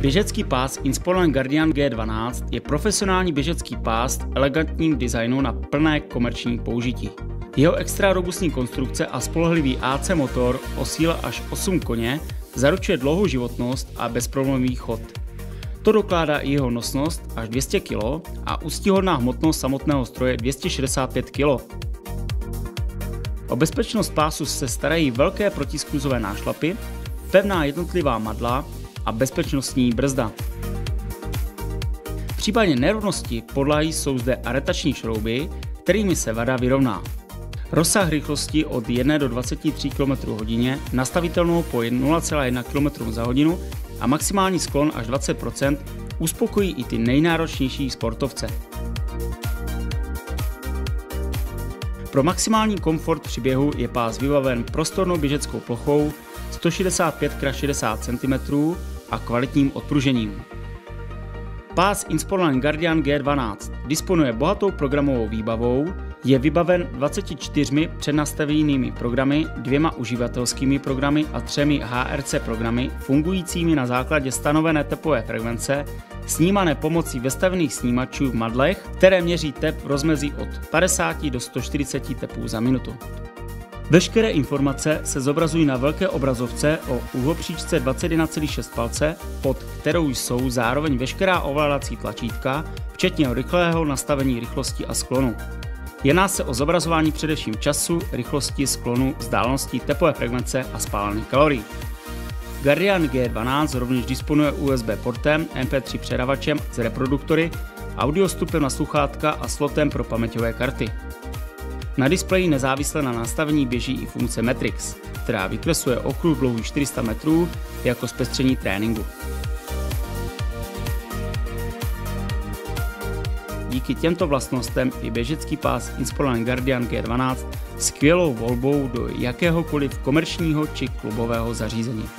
Běžecký pás Inspiron Guardian G12 je profesionální běžecký pás v elegantním designu na plné komerční použití. Jeho extra robustní konstrukce a spolehlivý AC motor o síle až 8 koně zaručuje dlouhou životnost a bezproblémový chod. To dokládá i jeho nosnost až 200 kg a úctyhodná hmotnost samotného stroje 265 kg. O bezpečnost pásu se starají velké protiskluzové nášlapy, pevná jednotlivá madla a bezpečnostní brzda. V případě nerovnosti podlahy jsou zde aretační šrouby, kterými se vada vyrovná. Rozsah rychlosti od 1 do 23 km/h, nastavitelnou po 0,1 km za hodinu a maximální sklon až 20% uspokojí i ty nejnáročnější sportovce. Pro maximální komfort při běhu je pás vybaven prostornou běžeckou plochou 165 x 60 cm a kvalitním odpružením. Pás Inspiron Guardian G12 disponuje bohatou programovou výbavou, je vybaven 24 přednastavenými programy, 2 uživatelskými programy a 3 HRC programy fungujícími na základě stanovené tepové frekvence, snímané pomocí vestavených snímačů v madlech, které měří tep v rozmezí od 50 do 140 tepů za minutu. Veškeré informace se zobrazují na velké obrazovce o úhlopříčce 21,6 palce, pod kterou jsou zároveň veškerá ovládací tlačítka, včetně rychlého nastavení rychlosti a sklonu. Jedná se o zobrazování především času, rychlosti, sklonu, vzdálenosti, tepové frekvence a spálených kalorií. Guardian G12 rovněž disponuje USB portem, MP3 předavačem s reproduktory, audiostupem na sluchátka a slotem pro paměťové karty. Na displeji nezávisle na nastavení běží i funkce Matrix, která vykresluje okruh dlouhý 400 metrů jako zpestření tréninku. Díky těmto vlastnostem je běžecký pás Inspiron Guardian G12 skvělou volbou do jakéhokoliv komerčního či klubového zařízení.